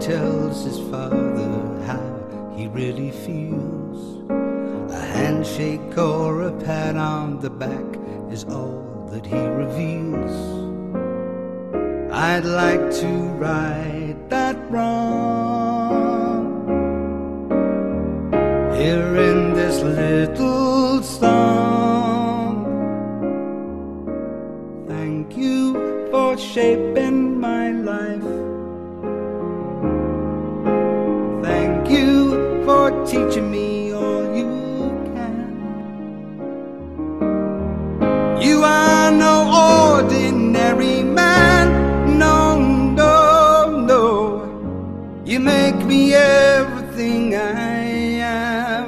tells his father how he really feels. A handshake or a pat on the back is all that he reveals. I'd like to right that wrong here in this little song. Thank you for shaping my life. Thank you for teaching me all you can. You are no ordinary man. No, no, no. You make me everything I am.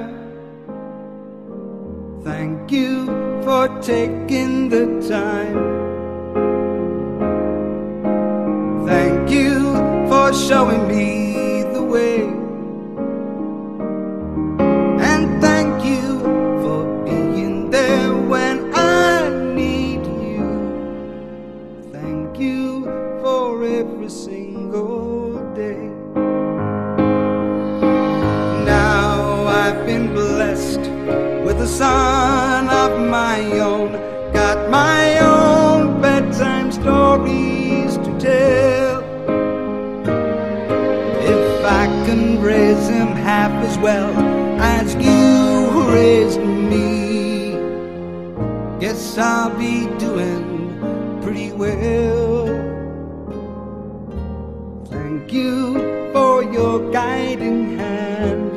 Thank you for taking the time. Thank you for showing me the way. And thank you for being there when I need you. Thank you for every single day. Now I've been blessed with a son of my own. Got my own bedtime stories to tell. If I can raise him half as well as you raised me, guess I'll be doing pretty well. Thank you for your guiding hand.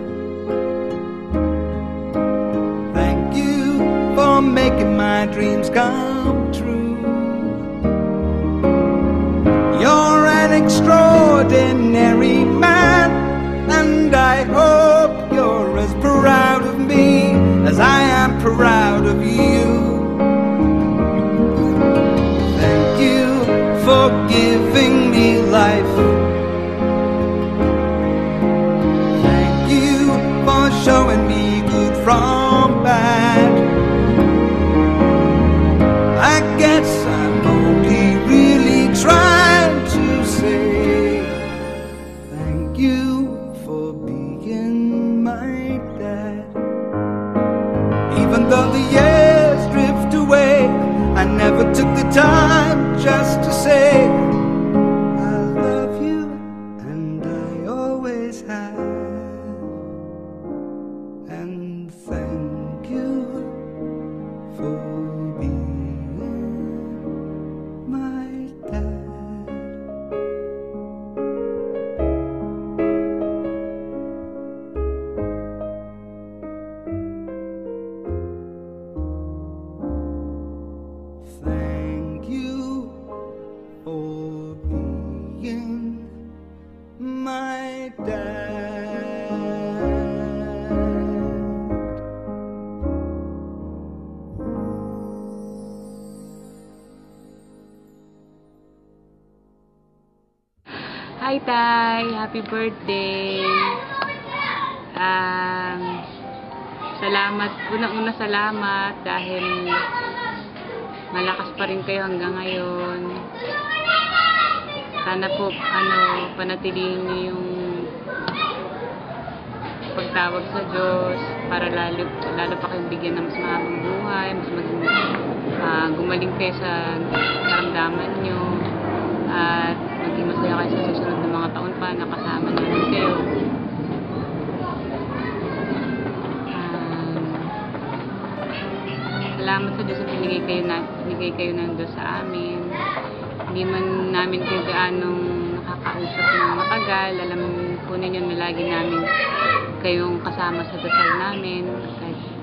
Thank you for making my dreams come true. You're an extraordinary man, and I hope you're as proud of me as I am proud of you. Thank you for giving me life. Thank you for showing me good from bad. I guess I'm only really trying to say thank you for being my dad. Even though the years drift away, I never took the time just to say I love you, and I always have. And thank you for being my dad. Thank you for being my dad. Hi, Tay! Happy birthday! Salamat, unang-una salamat dahil malakas pa rin kayo hanggang ngayon. Sana po, panatilihin niyo yung pagtawag sa Diyos para lalo pa kayong bigyan ng mas mahabang buhay, mas gumaling kayo sa karamdaman niyo, at maging masaya kayo sa susunod na mga taon pa na kasama namin kayo. Salamat sa Diyos at binigay kayo ng Diyos sa amin. Hindi man namin kayo gaanong nakakausap ng matagal. Alam po ninyo na lagi namin kayong kasama sa dasal namin.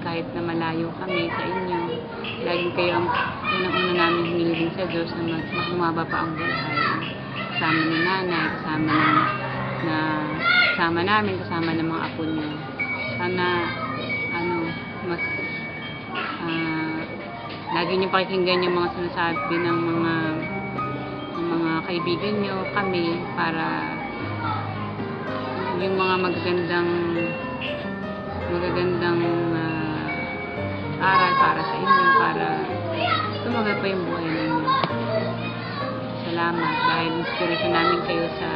Kahit na malayo kami sa inyo. Laging kayo ang unang-una namin hinihiling sa Diyos na humaba pa ang buhay. Kasama ni nanay, kasama namin, kasama ng mga apo niyo. Sana, mas lagi niyo pakikinggan yung mga sinasabi ng mga kaibigan niyo, kami, para yung mga magagandang aral para sa inyo, para tumagal pa yung buhay ninyo. Salamat dahil inspiration namin kayo sa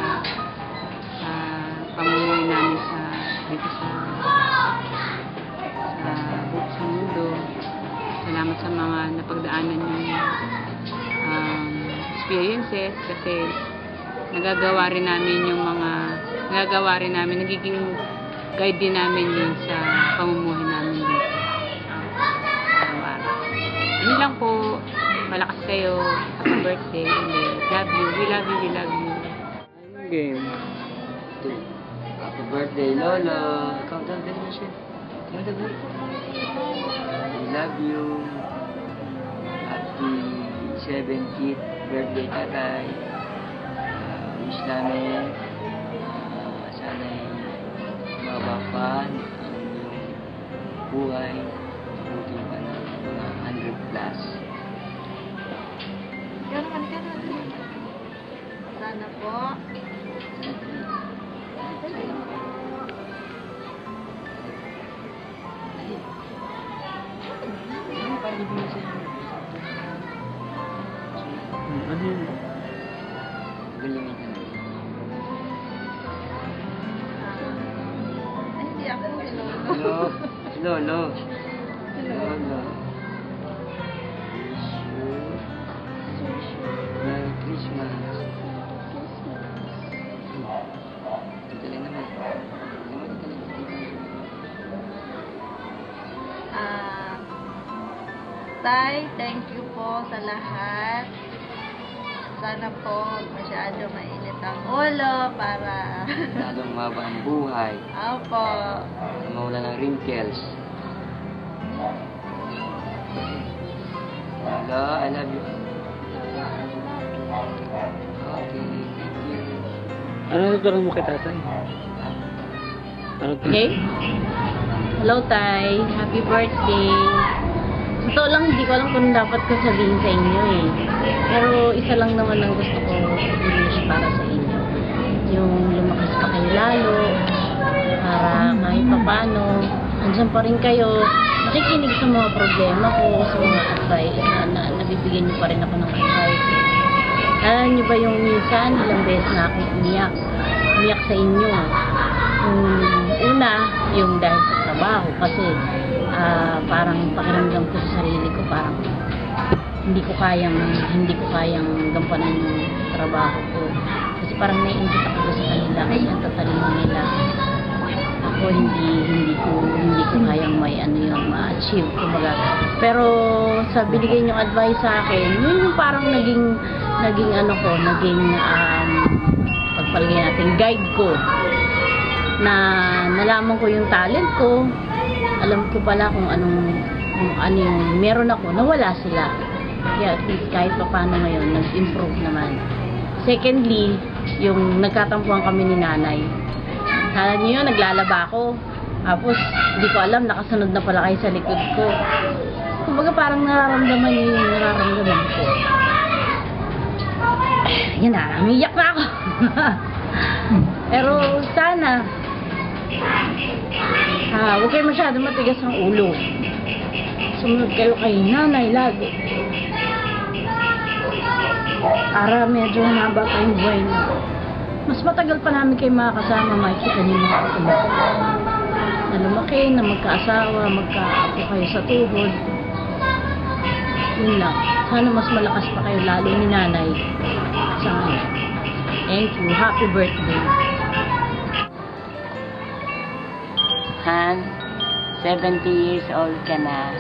pagdadaanan yung experiences, kasi nagagawa rin namin, nagiging guide din namin yun sa pamumuhay namin dito. Araw-araw. Yun lang po. Malakas kayo. Happy birthday. Love you. We love you. We love you. Game. Happy birthday, Lolo. Ikaw daw din siya. We love you. Happy 70th birthday, tatay. Wish namin sana'y mababa pa ang iyong buhay. Buti pa na mga 100 plus. Ganun. Sana po. Ano yun? Galingin ka na. Hindi ako si Lolo. Merry Christmas. Dali naman. Tay, thank you po sa lahat. Sana po masyado mainit ang ulo para Lalong maba ang buhay. Opo. Mawala ng wrinkles. Lolo, I love you. Okay, thank you. Ano tuturuan mo kay tatay? Okay? Hello, Tay. Happy birthday. Totoo lang, hindi ko alam kung dapat ko sabihin sa inyo eh. Pero isa lang naman ang gusto ko i-wish para sa inyo. Yung lumakas pa kayo lalo, para kahit papano, andyan pa rin kayo, nakikinig sa mga problema ko, sa mga advice, na nabibigyan niyo pa rin ako ng advice. Alam niyo ba yung minsan, ilang beses na akong umiyak sa inyo. Una, yung dahil sa trabaho, kasi parang pakiramdam ko sa sarili ko, parang hindi ko kayang gampanan yung trabaho ko. Kasi parang naiingit ako sa kanila, kasi ang tatalino nila. Ako hindi ko kayang ma-achieve, kumbaga. Pero sa binigay niyong advice sa akin, yun yung parang naging pagpalagay natin, guide ko. Na nalaman ko yung talent ko, alam ko pala kung ano yung meron ako, nawala sila. Kaya at least kahit pa paano ngayon, nag-improve naman. Secondly, yung nagkatampuhan kami ni nanay. Kala niyo yun, naglalaba ako. Tapos, hindi ko alam, nakasunod na pala kayo sa likod ko. Kumbaga parang nararamdaman niyo yung nararamdaman ko. Yan na, umiyak na ako. Pero sana, huwag kayo masyado matigas ang ulo. Sumunod kayo kay nanay lagi. Para medyo haba kayong buhay na. Mas matagal pa namin kayo makakasama, makikita niyo mga kapatid. Na lumaki, na magkaasawa, magkaapo kayo sa tuhod. Yun lang. Sana mas malakas pa kayo, lalo ni nanay. Sa ngayon. Thank you. Happy birthday. Han, 70 years old ka na.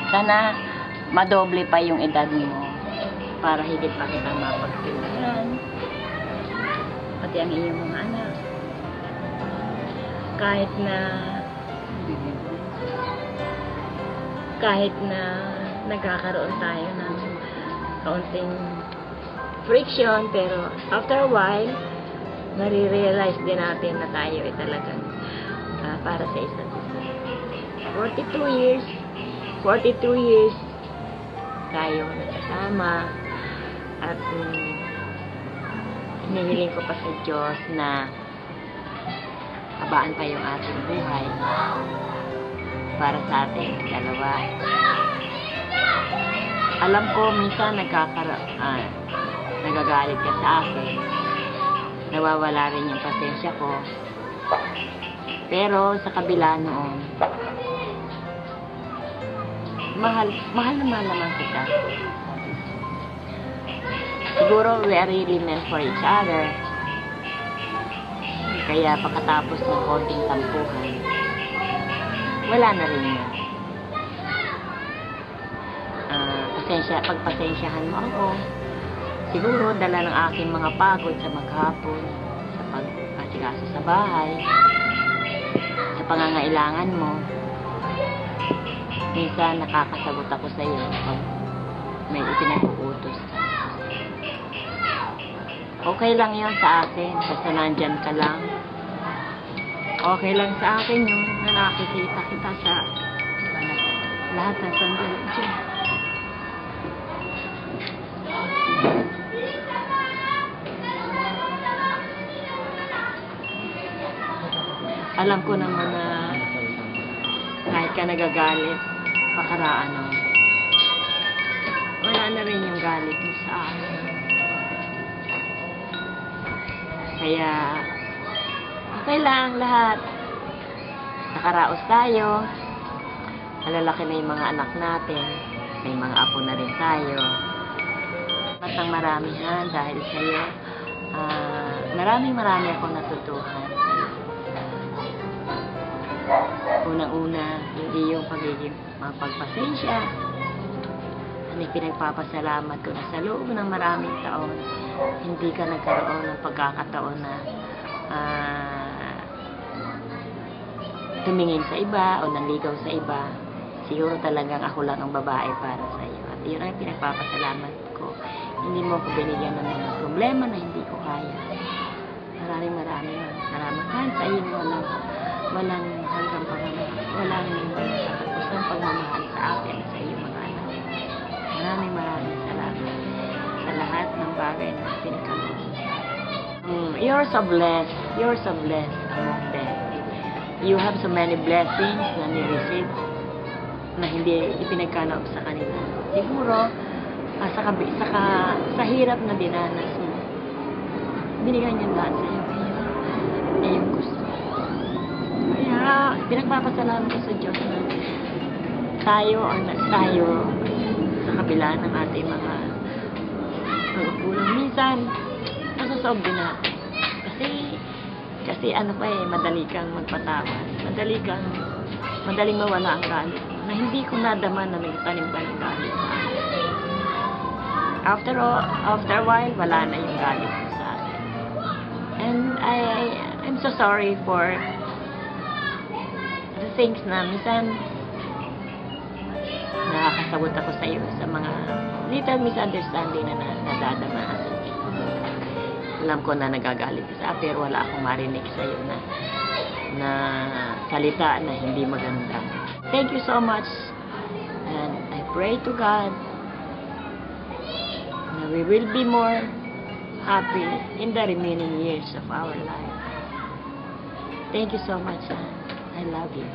Sana madoble pa yung edad mo para higit pa kitang mapagtulungan. Pati ang iyong mga anak. Kahit na nagkakaroon tayo ng kaunting friction, pero after a while, marirealize din natin na tayo ay talagang para sa isa't isa. 42 years tayo nagsasama, at hinihiling ko pa sa Diyos na habaan pa yung ating buhay para sa ating dalawa. Alam ko minsan nagagalit ka sa akin, nawawala rin yung pasensya ko. Pero sa kabila noon, mahal naman kita. Siguro we are really meant for each other. Kaya pagkatapos ng konting tampuhan, wala na rin yun. Pagpasensyahan mo ako. Siguro dala ng aking mga pagod sa maghapon, sa pag-asikaso sa bahay, sa pangangailangan mo. Minsan nakakasagot ako sa iyo pag may ipinag-uutos ka. Okay lang yun sa akin, basta nandyan ka lang. Okay lang sa akin yun na nakikita kita sa lahat ng sandali dyan. Alam ko naman na kahit ka nagagalit, pakaraan mo, wala na rin yung galit mo sa akin. Kaya, okay lang lahat. Nakaraos tayo. Malalaki na yung mga anak natin. May mga apo na rin tayo. At ang maramihan dahil sa iyo, marami akong natutuhan. Unang-una, hindi yung pagiging mapagpasensya. Ano yung pinagpapasalamat ko na sa loob ng maraming taon, hindi ka nagkaroon ng pagkakataon na tumingin sa iba o nanligaw sa iba. Siguro talagang ako lang ang babae para sa iyo. At yun ang pinagpapasalamat ko. Hindi mo ko binigyan ng mga problema na hindi ko kaya. Maraming salamat. Sa iyo walang hanggang pagmamahal. Walang katapusang pagmamahal sa akin at sa iyo mga anak. Maraming salamat sa lahat ng bagay na pinagkaroon. You're so blessed among them. You have so many blessings na ni-receive na hindi ipinagkaloob sa kanila. Siguro, sa hirap na dinanas mo, binigyan niya lahat sa iyo. Kaya yung gusto. Kaya, pinagpapasalamat ko sa Diyos na tayo sa kabila ng ating mga pagkukulang. Minsan, nasusob din natin. Kasi madali kang magpatawad. Madaling mawala ang galit. Na hindi ko nadama na may tanim pa ng galit sa akin. After a while, wala na yung galit mo sa akin. And I'm so sorry for the things na minsan nakakasagot ako sa iyo sa mga little misunderstanding na nadadama. Alam ko na nagagalit ka sa pero wala akong marinig sa iyo na salita na hindi maganda. Thank you so much. And I pray to God na we will be more happy in the remaining years of our life. Thank you so much. I love you.